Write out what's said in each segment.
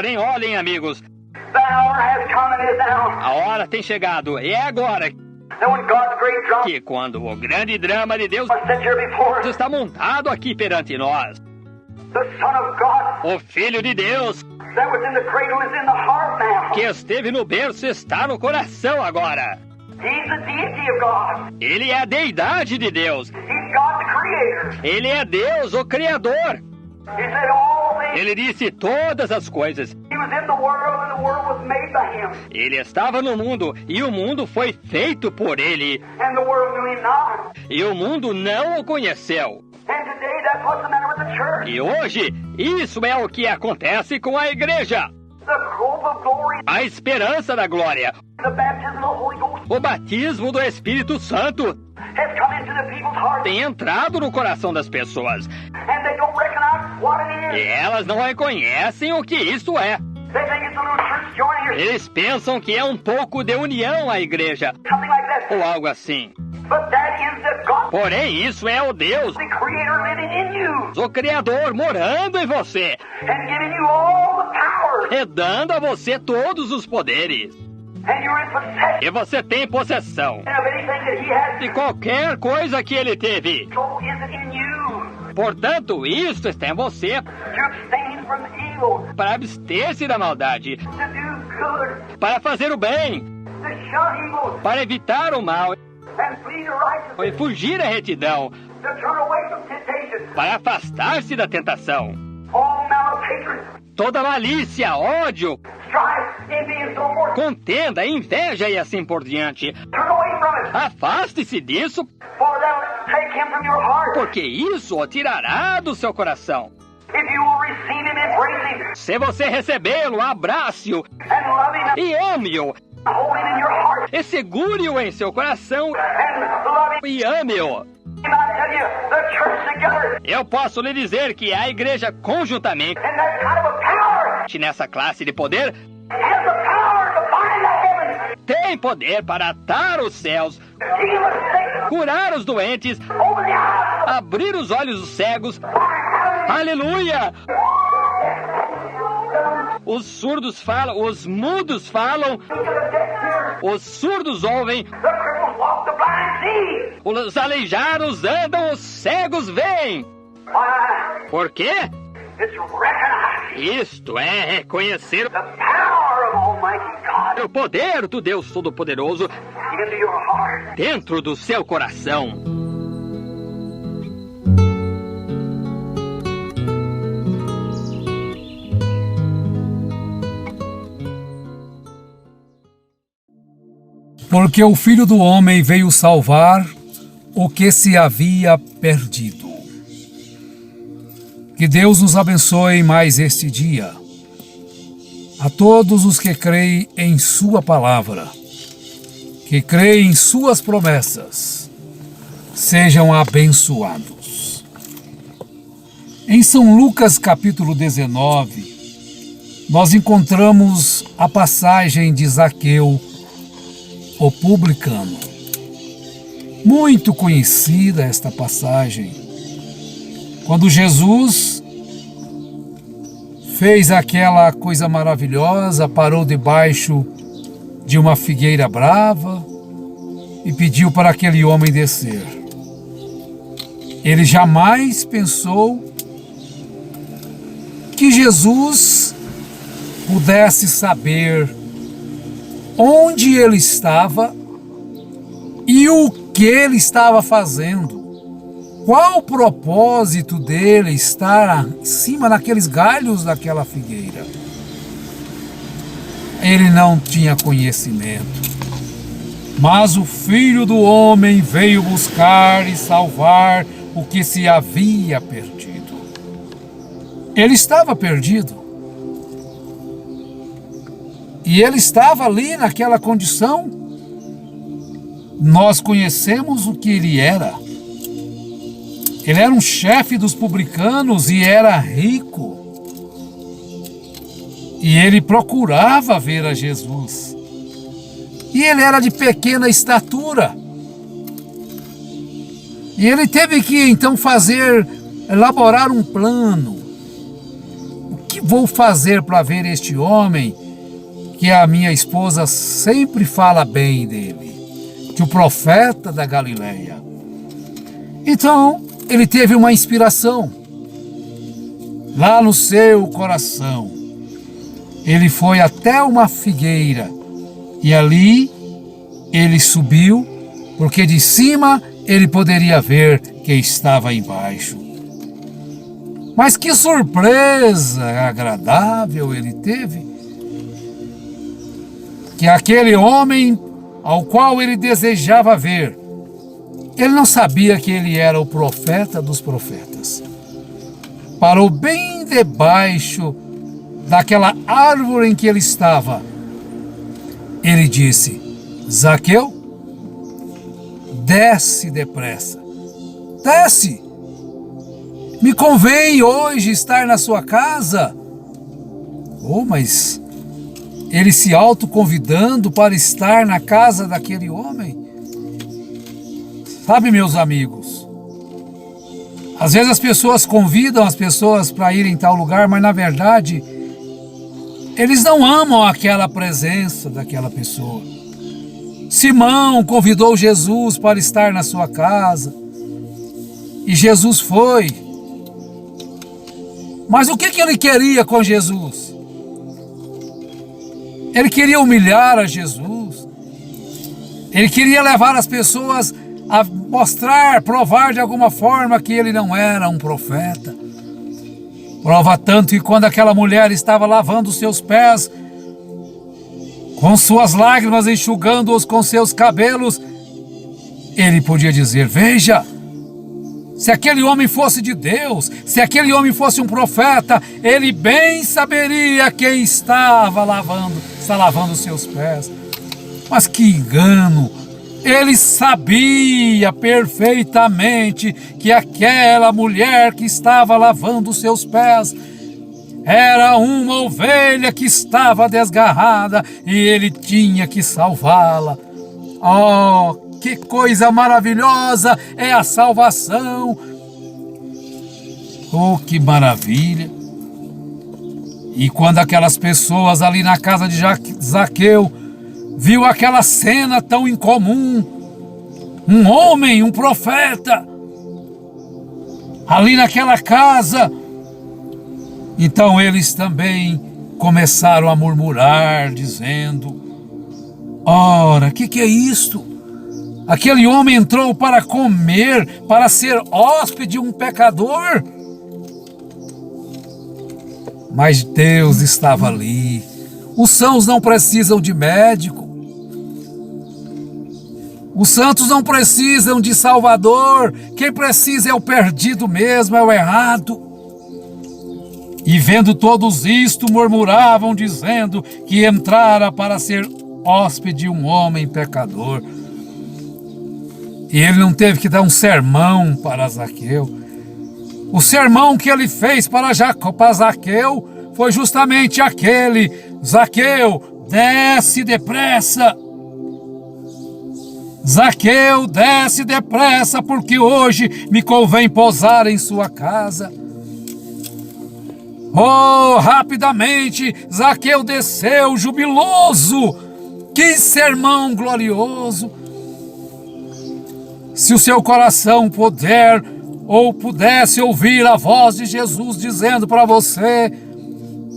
Porém, olhem, amigos, the hour has come and is now. a hora tem chegado. E é agora That when God's great drama que, quando o grande drama de Deus was set here before us, está montado aqui perante nós, the Son of God o Filho de Deus, that was in the cradle is in the heart now. que esteve no berço, está no coração agora. He's the deity of God. Ele é a deidade de Deus. He's God the Creator. Ele é Deus, o Criador. He said all things. Ele disse todas as coisas. He was in the world and the world was made by Him. Ele estava no mundo e o mundo foi feito por ele. And the world knew Him not. E o mundo não o conheceu. And today that's what's the matter with the church. E hoje, isso é o que acontece com a igreja. The hope of glory. A esperança da glória. The baptism of the Holy Ghost O batismo do Espírito Santo has come into the people's hearts. tem entrado no coração das pessoas. And they don't recognize what it E is. elas não reconhecem o que isso é. They think it's a little church joining here. Eles pensam que é um pouco de união à igreja, Something like that. ou algo assim. But that is the God, Porém, isso é o Deus, the Creator living in you. o Criador, morando em você, And giving you all the power. e dando a você todos os poderes. And you're in possession E você tem possessão of anything that He has. de qualquer coisa que ele teve. So is it in you Portanto, isto está em você to abstain from evil, para abster-se da maldade, to do good, para fazer o bem, to shun evil, para evitar o mal and flee to righteousness, e fugir à retidão, to turn away from temptation. para afastar-se da tentação. All malice, hatred, Toda malícia, ódio, strife, envy, and so forth. contenda, inveja e assim por diante. Turn away from it, Afaste-se disso, for that will take him from your heart. porque isso o tirará do seu coração. If you will receive him, embrace him, Se você recebê-lo, abrace-o and love him, e ame-o, and hold him in your heart, e segure-o em seu coração and love him. e ame-o. And I tell you, the church together, Eu posso lhe dizer que a igreja conjuntamente, and that kind of a power, nessa classe de poder, has the power to bind the heavens, tem poder para atar os céus, heal the sick, curar os doentes, open the eyes, abrir os olhos dos cegos. Aleluia! Os surdos falam, os mudos falam, os surdos ouvem, the cripples walk, the blind see. os aleijados andam, os cegos veem. Why? Por quê? It's recognizing Isto é reconhecer the power of Almighty God o poder do Deus Todo-Poderoso into your heart. dentro do seu coração. Porque o Filho do Homem veio salvar o que se havia perdido. Que Deus nos abençoe mais este dia. A todos os que creem em sua palavra, que creem em suas promessas, sejam abençoados. Em São Lucas capítulo 19, nós encontramos a passagem de Zaqueu, o publicano. Muito conhecida esta passagem, quando Jesus fez aquela coisa maravilhosa, parou debaixo de uma figueira brava e pediu para aquele homem descer. Ele jamais pensou que Jesus pudesse saber onde ele estava e o que ele estava fazendo. Qual o propósito dele estar em cima daqueles galhos daquela figueira? Ele não tinha conhecimento. Mas o Filho do Homem veio buscar e salvar o que se havia perdido. Ele estava perdido. E ele estava ali naquela condição. Nós conhecemos o que ele era. Ele era um chefe dos publicanos e era rico. E ele procurava ver a Jesus. E ele era de pequena estatura. E ele teve que então elaborar um plano. O que vou fazer para ver este homem que a minha esposa sempre fala bem dele, que o profeta da Galileia? Então, ele teve uma inspiração. Lá no seu coração, ele foi até uma figueira e ali ele subiu, porque de cima ele poderia ver que estava embaixo. Mas que surpresa agradável ele teve! Que aquele homem ao qual ele desejava ver, ele não sabia que ele era o profeta dos profetas. Parou bem debaixo daquela árvore em que ele estava. Ele disse: Zaqueu, desce depressa. Desce! Me convém hoje estar na sua casa. Oh, mas ele se autoconvidando para estar na casa daquele homem. Sabe, meus amigos, às vezes as pessoas convidam as pessoas para irem em tal lugar, mas na verdade eles não amam aquela presença daquela pessoa. Simão convidou Jesus para estar na sua casa e Jesus foi. Mas o que ele queria com Jesus? Ele queria humilhar a Jesus. Ele queria levar as pessoas a mostrar, provar de alguma forma que ele não era um profeta. Prova tanto que quando aquela mulher estava lavando os seus pés, com suas lágrimas enxugando-os com seus cabelos, ele podia dizer: veja, se aquele homem fosse de Deus, se aquele homem fosse um profeta, ele bem saberia quem está lavando os seus pés. Mas que engano! Ele sabia perfeitamente que aquela mulher que estava lavando os seus pés era uma ovelha que estava desgarrada e ele tinha que salvá-la. Oh, que coisa maravilhosa é a salvação! Oh, que maravilha! E quando aquelas pessoas ali na casa de Zaqueu viu aquela cena tão incomum, um homem, um profeta, ali naquela casa, então eles também começaram a murmurar, dizendo: ora, que é isto? Aquele homem entrou para comer, para ser hóspede de um pecador? Mas Deus estava ali. Os sãos não precisam de médico. Os santos não precisam de salvador. Quem precisa é o perdido mesmo, é o errado. E vendo todos isto, murmuravam, dizendo que entrara para ser hóspede de um homem pecador. E ele não teve que dar um sermão para Zaqueu. O sermão que ele fez para Zaqueu foi justamente aquele: Zaqueu, desce depressa. Zaqueu, desce depressa, porque hoje me convém pousar em sua casa. Oh, rapidamente Zaqueu desceu jubiloso. Que sermão glorioso! Se o seu coração puder ou pudesse ouvir a voz de Jesus dizendo para você: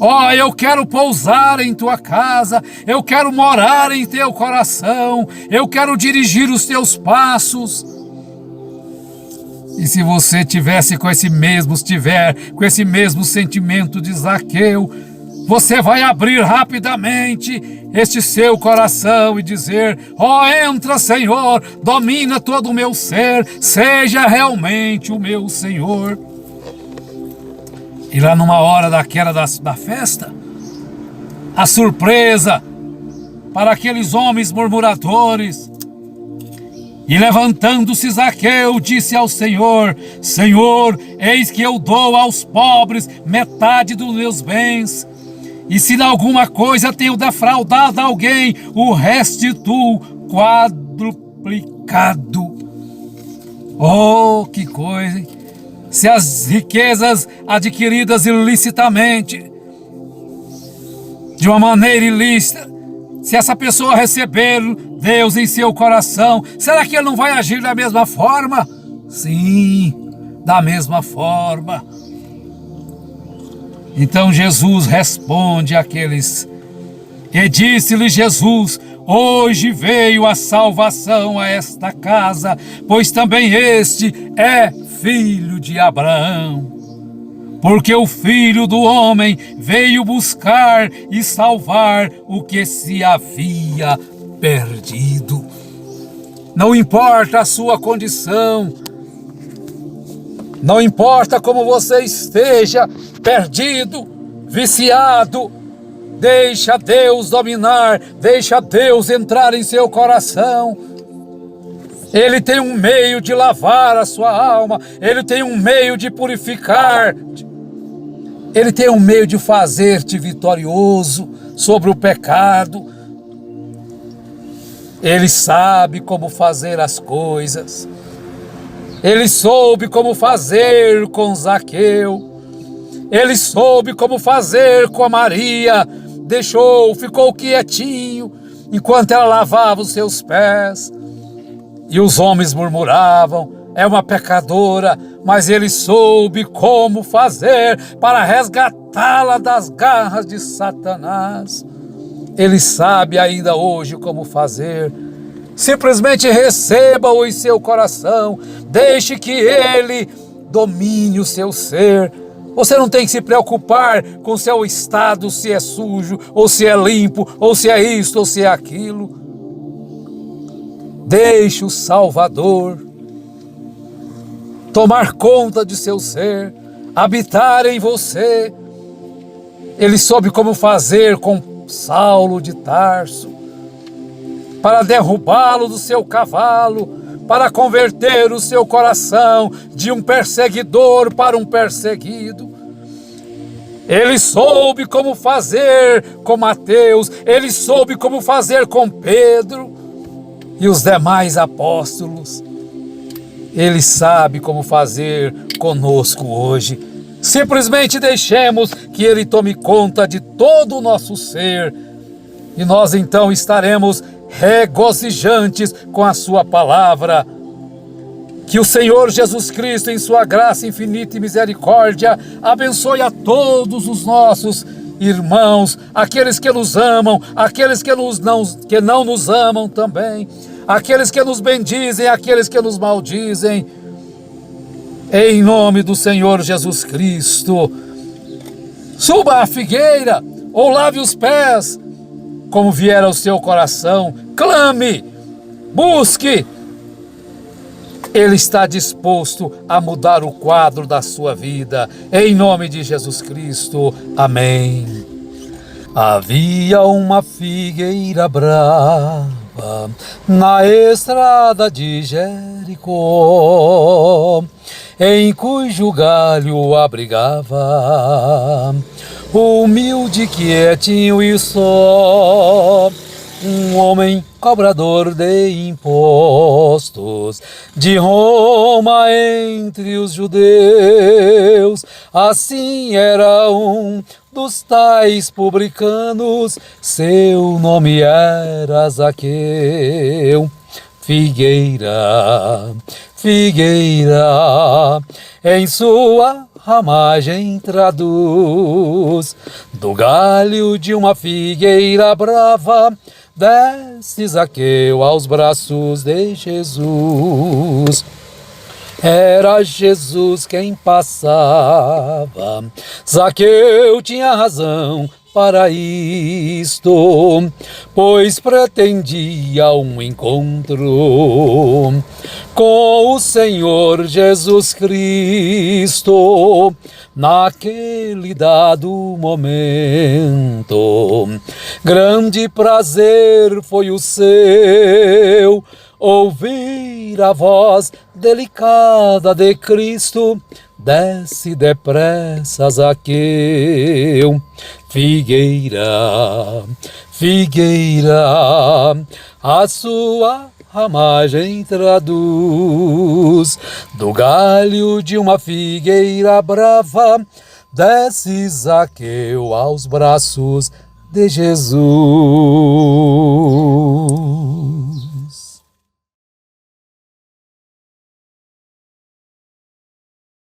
ó, eu quero pousar em tua casa, eu quero morar em teu coração, eu quero dirigir os teus passos. E se você tiver com esse mesmo sentimento de Zaqueu, você vai abrir rapidamente este seu coração e dizer: ó, entra, Senhor, domina todo o meu ser, seja realmente o meu Senhor. E lá numa hora daquela da festa, a surpresa para aqueles homens murmuradores. E levantando-se Zaqueu, disse ao Senhor: Senhor, eis que eu dou aos pobres metade dos meus bens. E se em alguma coisa tenho defraudado alguém, o restituo quadruplicado. Oh, que coisa, hein? Se as riquezas adquiridas ilicitamente de uma maneira ilícita, se essa pessoa receber Deus em seu coração, será que ele não vai agir da mesma forma? Sim, da mesma forma. Então Jesus responde àqueles, e disse-lhe Jesus: hoje veio a salvação a esta casa, pois também este é filho de Abraão. Porque o Filho do Homem veio buscar e salvar o que se havia perdido. Não importa a sua condição, não importa como você esteja perdido, viciado, deixa Deus dominar, deixa Deus entrar em seu coração. Ele tem um meio de lavar a sua alma, Ele tem um meio de purificar, Ele tem um meio de fazer-te vitorioso sobre o pecado. Ele sabe como fazer as coisas. Ele soube como fazer com Zaqueu. Ele soube como fazer com a Maria. Ficou quietinho enquanto ela lavava os seus pés. E os homens murmuravam: é uma pecadora, mas ele soube como fazer para resgatá-la das garras de Satanás. Ele sabe ainda hoje como fazer. Simplesmente receba-o em seu coração, deixe que ele domine o seu ser. Você não tem que se preocupar com seu estado, se é sujo, ou se é limpo, ou se é isto, ou se é aquilo. Deixe o Salvador tomar conta de seu ser, habitar em você. Ele soube como fazer com Saulo de Tarso, para derrubá-lo do seu cavalo, para converter o seu coração de um perseguidor para um perseguido. Ele soube como fazer com Mateus, ele soube como fazer com Pedro e os demais apóstolos. Ele sabe como fazer conosco hoje. Simplesmente deixemos que Ele tome conta de todo o nosso ser e nós então estaremos regozijantes com a sua palavra. Que o Senhor Jesus Cristo, em sua graça infinita e misericórdia, abençoe a todos os nossos irmãos, aqueles que nos amam, aqueles que não nos amam também, aqueles que nos bendizem, aqueles que nos maldizem, em nome do Senhor Jesus Cristo. Suba a figueira, ou lave os pés, como vier ao seu coração, clame, busque. Ele está disposto a mudar o quadro da sua vida, em nome de Jesus Cristo, amém. Havia uma figueira brava na estrada de Jericó, em cujo galho abrigava humilde, quietinho e só um homem cobrador de impostos de Roma entre os judeus. Assim era um dos tais publicanos, seu nome era Zaqueu. Figueira, figueira, em sua ramagem traduz, do galho de uma figueira brava, desce Zaqueu aos braços de Jesus. Era Jesus quem passava, Zaqueu tinha razão para isto, pois pretendia um encontro com o Senhor Jesus Cristo. Naquele dado momento, grande prazer foi o seu ouvir a voz delicada de Cristo. Desce depressa, Zaqueu. Figueira, figueira, a sua ramagem traduz, do galho de uma figueira brava, desce Zaqueu aos braços de Jesus.